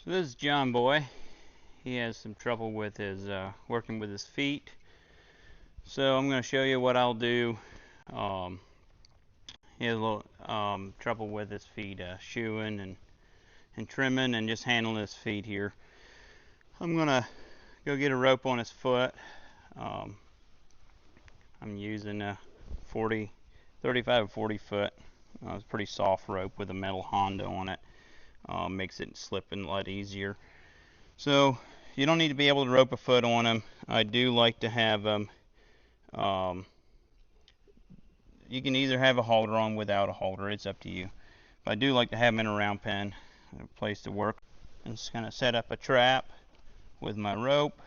So this is John Boy. He has some trouble with his working with his feet. So I'm going to show you what I'll do. He has a little trouble with his feet, shoeing and trimming and just handling his feet here. I'm going to go get a rope on his foot. I'm using a 35 or 40 foot. It's a pretty soft rope with a metal Honda on it. Makes it slipping a lot easier. So you don't need to be able to rope a foot on them. I do like to have them. You can either have a halter on without a halter. It's up to you. But I do like to have them in a round pen, a place to work. And just kind of set up a trap with my rope.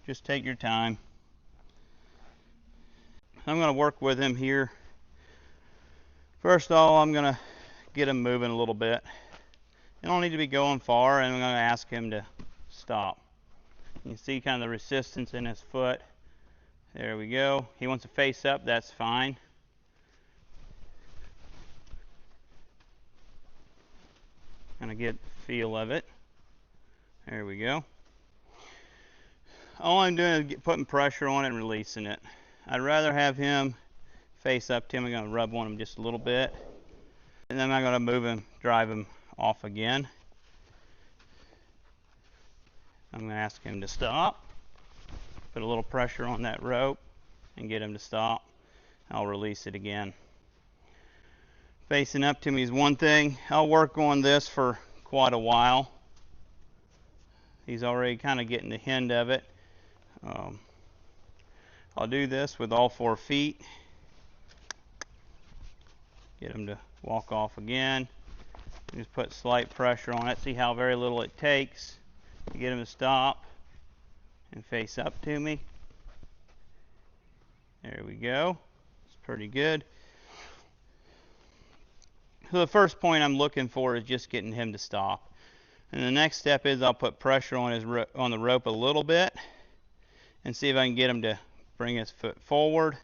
Just take your time. I'm going to work with him here. First of all, I'm going to get him moving a little bit. You don't need to be going far, and I'm going to ask him to stop. You see kind of the resistance in his foot. There we go. He wants to face up, that's fine. Kind of get the feel of it. There we go. All I'm doing is putting pressure on it and releasing it. I'd rather have him face up to him. I'm going to rub on him just a little bit. And then I'm going to move him, drive him off again. I'm going to ask him to stop. Put a little pressure on that rope and get him to stop. I'll release it again. Facing up to me is one thing. I'll work on this for quite a while. He's already kind of getting the hint of it. I'll do this with all 4 feet. Get him to walk off again. Just put slight pressure on it. See how very little it takes to get him to stop and face up to me. There we go. It's pretty good. So the first point I'm looking for is just getting him to stop. And the next step is I'll put pressure on the rope a little bit and see if I can get him to bring his foot forward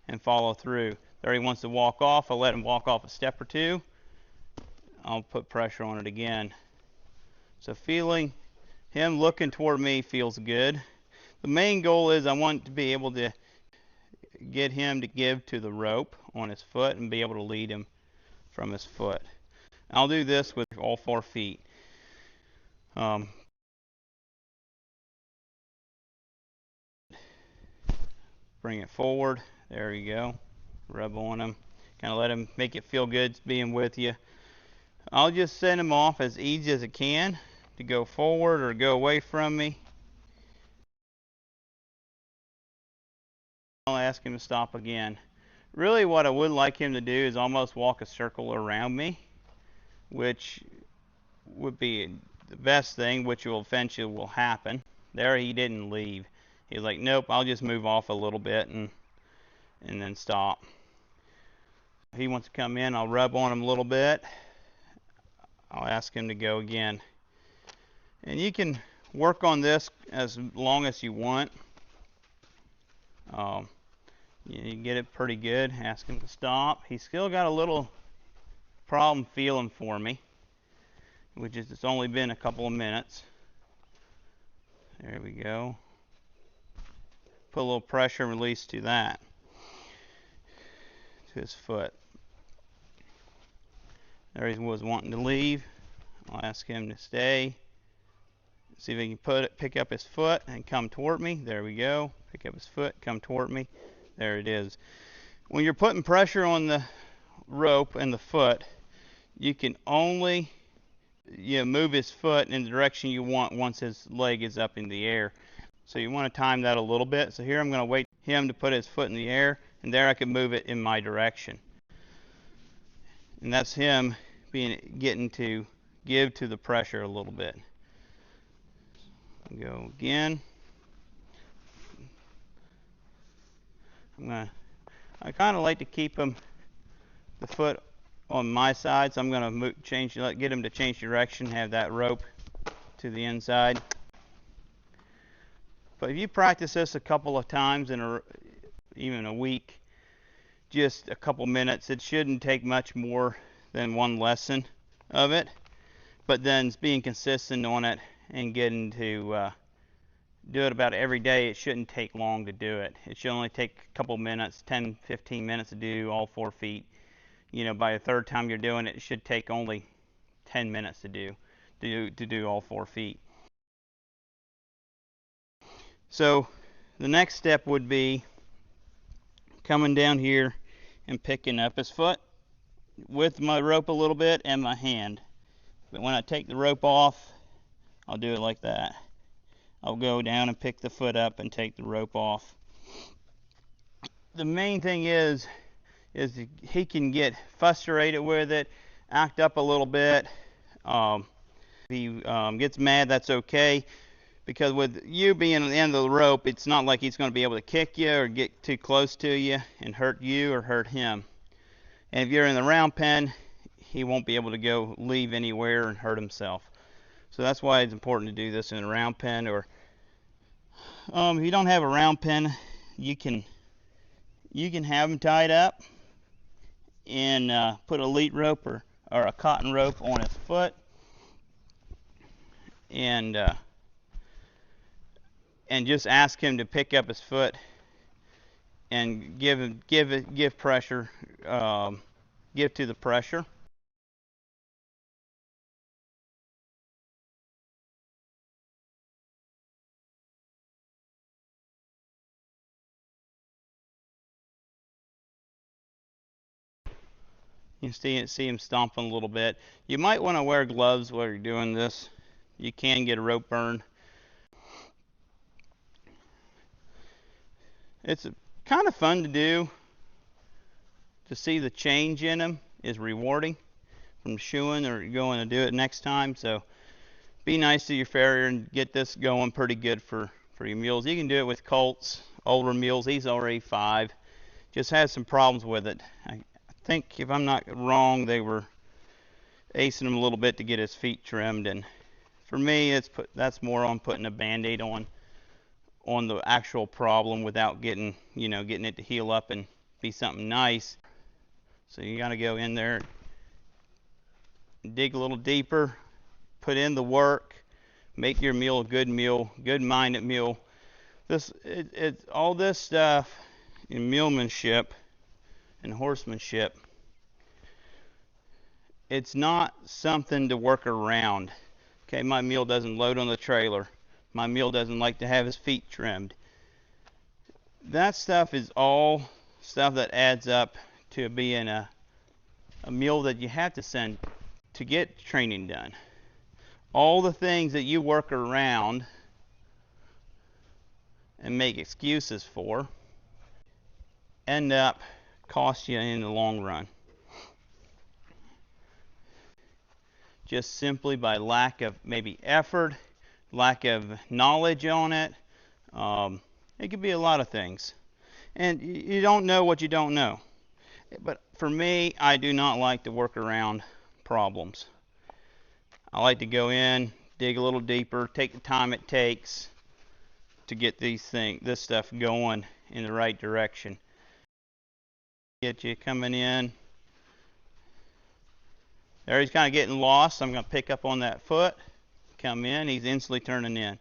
and follow through. There he wants to walk off. I'll let him walk off a step or two. I'll put pressure on it again. So feeling him looking toward me feels good. The main goal is I want to be able to get him to give to the rope on his foot and be able to lead him from his foot. I'll do this with all 4 feet. Bring it forward. There you go. Rub on him. Kind of let him make it feel good being with you. I'll just send him off as easy as I can to go forward or go away from me. I'll ask him to stop again. Really what I would like him to do is almost walk a circle around me, which would be the best thing, which will eventually will happen. There he didn't leave. He was like, nope, I'll just move off a little bit and then stop. If he wants to come in, I'll rub on him a little bit. I'll ask him to go again. And you can work on this as long as you want. You get it pretty good. Ask him to stop. He's still got a little problem feeling for me, which is it's only been a couple of minutes. There we go. Put a little pressure and release to that, to his foot. There he was wanting to leave. I'll ask him to stay. See if he can pick up his foot and come toward me. There we go. Pick up his foot, come toward me. There it is. When you're putting pressure on the rope and the foot, you can only move his foot in the direction you want once his leg is up in the air. So you want to time that a little bit. So here I'm going to wait him to put his foot in the air, and there I can move it in my direction. And that's him getting to give to the pressure a little bit. Go again. I kind of like to keep the foot on my side, so I'm going to get him to change direction, have that rope to the inside. But if you practice this a couple of times even a week, just a couple minutes, it shouldn't take much more than one lesson of it. but then being consistent on it and getting to do it about every day. It shouldn't take long to do it. It should only take a couple minutes, 10, 15 minutes to do all 4 feet. By the third time you're doing it, it should take only 10 minutes to do all 4 feet. So the next step would be coming down here and picking up his foot with my rope a little bit and my hand. But when I take the rope off, I'll do it like that. I'll go down and pick the foot up and take the rope off. The main thing is he can get frustrated with it, act up a little bit. If he gets mad, that's okay, because with you being at the end of the rope, it's not like he's going to be able to kick you or get too close to you and hurt you or hurt him. And if you're in the round pen, he won't be able to leave anywhere and hurt himself. So that's why it's important to do this in a round pen. Or if you don't have a round pen, you can have him tied up and put a lead rope or a cotton rope on his foot, and just ask him to pick up his foot and give pressure, give to the pressure. You see him stomping a little bit. You might want to wear gloves while you're doing this. You can get a rope burn. It's kind of fun to do. To see the change in him is rewarding from shoeing or going to do it next time. So be nice to your farrier and get this going pretty good for your mules. You can do it with colts, older mules. He's already 5. Just has some problems with it. I think, if I'm not wrong, they were acing him a little bit to get his feet trimmed, and for me that's more on putting a band-aid on the actual problem without getting it to heal up and be something nice. So you got to go in there, dig a little deeper, put in the work, make your mule a good mule, good-minded mule. All this stuff in mulemanship and horsemanship, it's not something to work around. Okay, my mule doesn't load on the trailer. My mule doesn't like to have his feet trimmed. That stuff is all stuff that adds up to being a mule that you have to send to get training done. All the things that you work around and make excuses for end up cost you in the long run. Just simply by lack of maybe effort, lack of knowledge on it. It could be a lot of things. And you don't know what you don't know. But for me, I do not like to work around problems. I like to go in, dig a little deeper, take the time it takes to get this stuff going in the right direction. Get you coming in. There he's kind of getting lost. I'm going to pick up on that foot, come in. He's instantly turning in.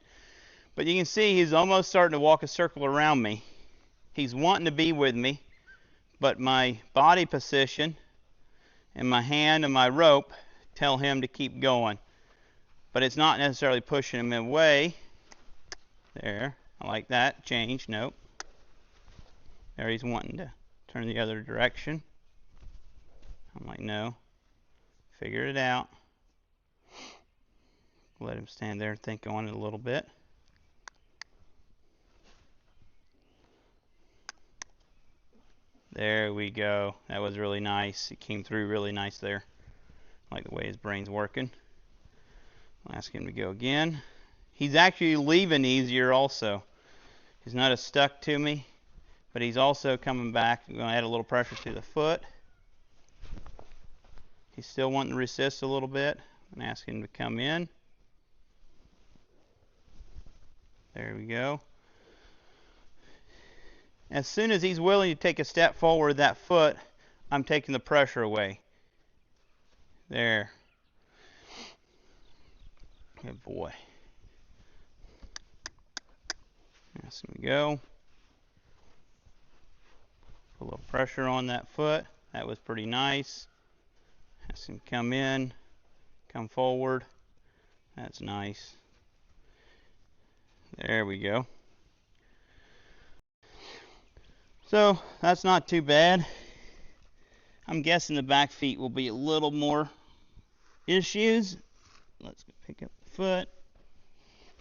But you can see he's almost starting to walk a circle around me. He's wanting to be with me, but my body position and my hand and my rope tell him to keep going. But it's not necessarily pushing him away. There, I like that. Change, nope. There he's wanting to turn the other direction. I'm like, no. Figure it out. Let him stand there and think on it a little bit. There we go. That was really nice. It came through really nice there. I like the way his brain's working. I'll ask him to go again. He's actually leaving easier also. He's not as stuck to me, but he's also coming back. I'm going to add a little pressure to the foot. He's still wanting to resist a little bit. I'm going to ask him to come in. There we go. As soon as he's willing to take a step forward with that foot, I'm taking the pressure away. There. Good boy. That's going to go. Put a little pressure on that foot. That was pretty nice. Has him come in, come forward. That's nice. There we go. So that's not too bad. I'm guessing the back feet will be a little more issues. Let's pick up the foot.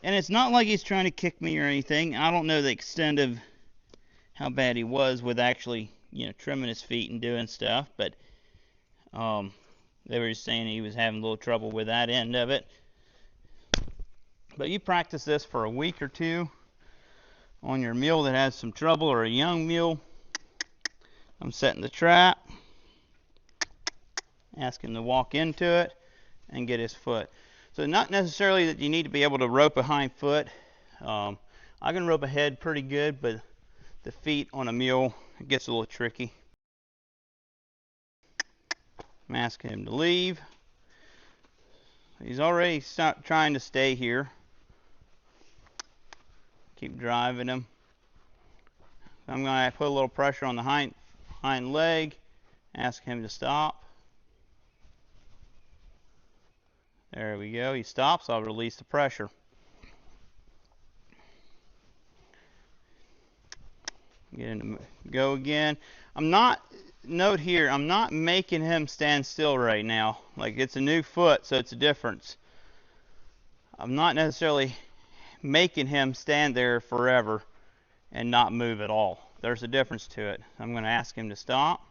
And it's not like he's trying to kick me or anything. I don't know the extent of how bad he was with actually, trimming his feet and doing stuff, but they were just saying he was having a little trouble with that end of it. But you practice this for a week or two on your mule that has some trouble, or a young mule. I'm setting the trap, ask him to walk into it and get his foot. So not necessarily that you need to be able to rope a hind foot. I can rope a head pretty good, but the feet on a mule, it gets a little tricky. I'm asking him to leave. He's already trying to stay here. Keep driving him. I'm going to put a little pressure on the hind leg, ask him to stop. There we go. He stops. I'll release the pressure. Get him to go again. Note here, I'm not making him stand still right now. Like, it's a new foot, so it's a difference. I'm not necessarily making him stand there forever and not move at all. There's a difference to it. I'm going to ask him to stop.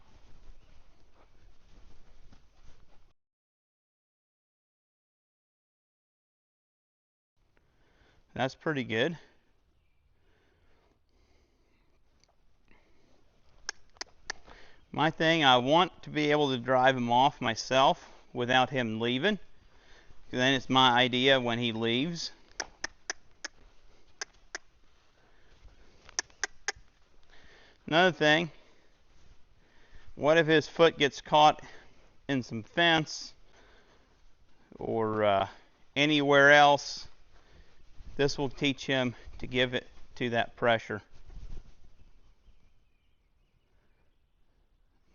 That's pretty good. My thing, I want to be able to drive him off myself without him leaving. Then it's my idea when he leaves. Another thing, what if his foot gets caught in some fence or anywhere else? This will teach him to give it to that pressure.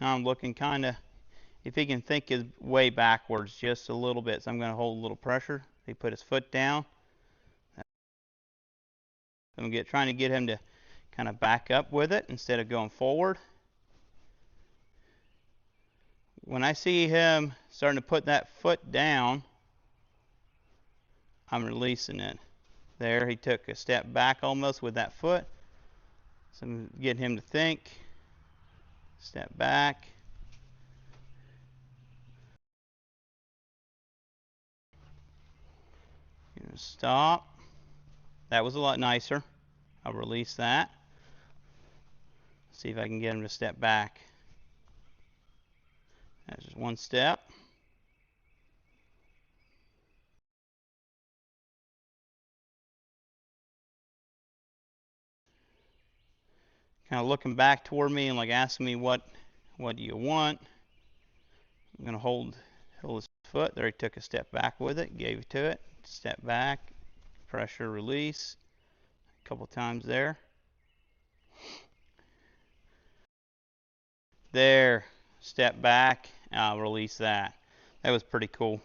Now I'm looking kind of, if he can think his way backwards just a little bit. So I'm going to hold a little pressure. He put his foot down. I'm trying to get him to kind of back up with it instead of going forward. When I see him starting to put that foot down, I'm releasing it. There, he took a step back almost with that foot. So I'm getting him to think. Step back. Stop. That was a lot nicer. I'll release that. See if I can get him to step back. That's just one step. Kind of looking back toward me and like asking me what do you want. I'm going to hold his foot. There, he took a step back with it, gave it to it. Step back, pressure, release. A couple times there. There, step back, I'll release that. That was pretty cool.